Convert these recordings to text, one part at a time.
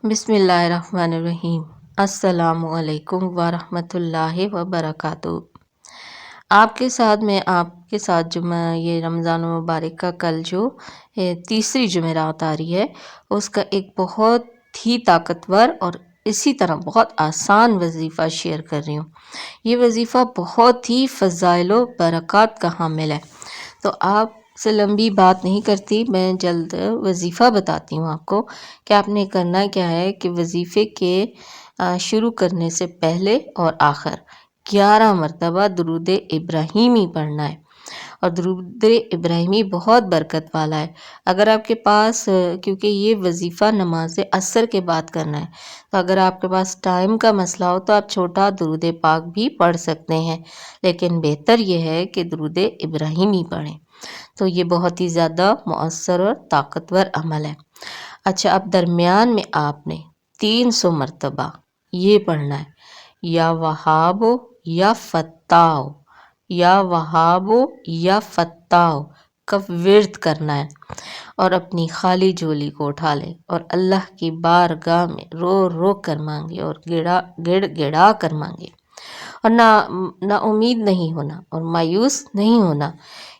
بسم اللہ الرحمن الرحیم۔ السلام علیکم ورحمۃ اللہ وبرکاتہ۔ آپ کے ساتھ یہ رمضان المبارک کا کل جو تیسری جمعرات آ رہی ہے، اس کا ایک بہت ہی طاقتور اور اسی طرح بہت آسان وظیفہ شیئر کر رہی ہوں۔ یہ وظیفہ بہت ہی فضائل و برکات کا حامل ہے، تو آپ سے لمبی بات نہیں کرتی، میں جلد وظیفہ بتاتی ہوں آپ کو کہ آپ نے کرنا کیا ہے کہ وظیفے کے شروع کرنے سے پہلے اور آخر 11 مرتبہ درود ابراہیمی پڑھنا ہے، اور درود ابراہیمی بہت برکت والا ہے۔ اگر آپ کے پاس کیونکہ یہ وظیفہ نماز عصر کے بعد کرنا ہے، تو اگر آپ کے پاس ٹائم کا مسئلہ ہو تو آپ چھوٹا درود پاک بھی پڑھ سکتے ہیں، لیکن بہتر یہ ہے کہ درود ابراہیمی پڑھیں، تو یہ بہت ہی زیادہ مؤثر اور طاقتور عمل ہے۔ اچھا، اب درمیان میں آپ نے 300 مرتبہ یہ پڑھنا ہے، یا وہاب یا فتاح، یا وہاب یا فتاح کا ورد کرنا ہے، اور اپنی خالی جھولی کو اٹھا لے اور اللہ کی بارگاہ میں رو رو کر مانگے اور گڑ گڑا کر مانگے، اور نا امید نہیں ہونا اور مایوس نہیں ہونا،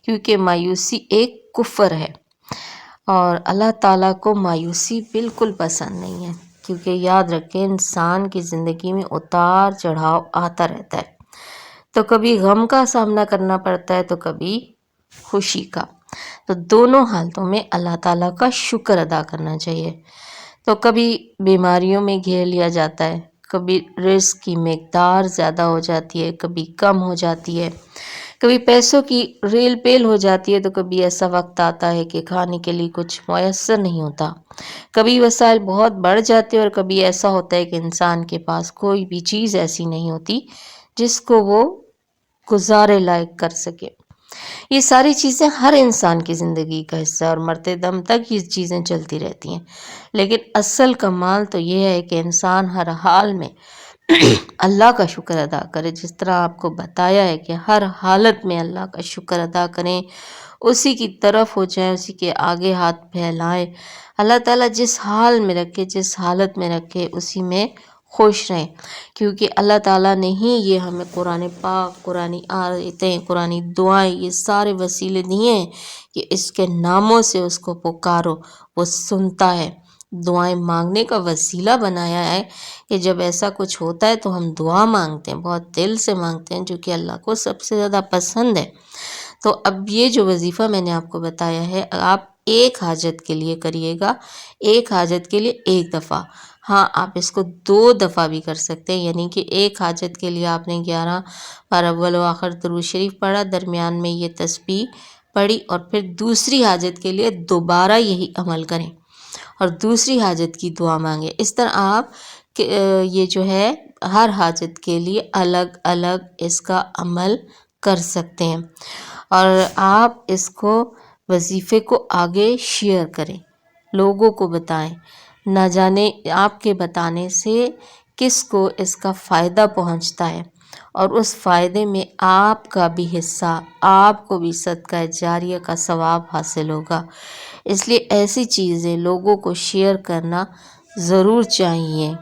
کیونکہ مایوسی ایک کفر ہے، اور اللہ تعالیٰ کو مایوسی بالکل پسند نہیں ہے، کیونکہ یاد رکھیں انسان کی زندگی میں اتار چڑھاؤ آتا رہتا ہے، تو کبھی غم کا سامنا کرنا پڑتا ہے تو کبھی خوشی کا، تو دونوں حالتوں میں اللہ تعالیٰ کا شکر ادا کرنا چاہیے۔ تو کبھی بیماریوں میں گھیر لیا جاتا ہے، کبھی رزق کی مقدار زیادہ ہو جاتی ہے، کبھی کم ہو جاتی ہے، کبھی پیسوں کی ریل پیل ہو جاتی ہے، تو کبھی ایسا وقت آتا ہے کہ کھانے کے لیے کچھ میسر نہیں ہوتا، کبھی وسائل بہت بڑھ جاتے ہیں، اور کبھی ایسا ہوتا ہے کہ انسان کے پاس کوئی بھی چیز ایسی نہیں ہوتی جس کو وہ گزارے لائق کر سکے۔ یہ ساری چیزیں ہر انسان کی زندگی کا حصہ ہے، اور مرتے دم تک یہ چیزیں چلتی رہتی ہیں، لیکن اصل کمال تو یہ ہے کہ انسان ہر حال میں اللہ کا شکر ادا کرے، جس طرح آپ کو بتایا ہے کہ ہر حالت میں اللہ کا شکر ادا کریں، اسی کی طرف ہو جائیں، اسی کے آگے ہاتھ پھیلائیں، اللہ تعالیٰ جس حال میں رکھے، جس حالت میں رکھے، اسی میں خوش رہیں، کیونکہ اللہ تعالیٰ نے ہی یہ ہمیں قرآن پاک، قرآنی آیتیں، قرآنی دعائیں، یہ سارے وسیلے دیے ہیں کہ اس کے ناموں سے اس کو پکارو، وہ سنتا ہے، دعائیں مانگنے کا وسیلہ بنایا ہے کہ جب ایسا کچھ ہوتا ہے تو ہم دعا مانگتے ہیں، بہت دل سے مانگتے ہیں، جو کہ اللہ کو سب سے زیادہ پسند ہے۔ تو اب یہ جو وظیفہ میں نے آپ کو بتایا ہے، آپ ایک حاجت کے لیے کریے گا، ایک حاجت کے لیے ایک دفعہ، ہاں آپ اس کو 2 دفعہ بھی کر سکتے ہیں، یعنی کہ ایک حاجت کے لیے آپ نے 11 بار اول و آخر درود شریف پڑھا، درمیان میں یہ تسبیح پڑھی، اور پھر دوسری حاجت کے لیے دوبارہ یہی عمل کریں اور دوسری حاجت کی دعا مانگیں۔ اس طرح آپ یہ جو ہے ہر حاجت کے لیے الگ الگ اس کا عمل کر سکتے ہیں، اور آپ اس کو وظیفے کو آگے شیئر کریں، لوگوں کو بتائیں، نہ جانے آپ کے بتانے سے کس کو اس کا فائدہ پہنچتا ہے، اور اس فائدے میں آپ کا بھی حصہ، آپ کو بھی صدقہ جاریہ کا ثواب حاصل ہوگا۔ اس لیے ایسی چیزیں لوگوں کو شیئر کرنا ضرور چاہیے۔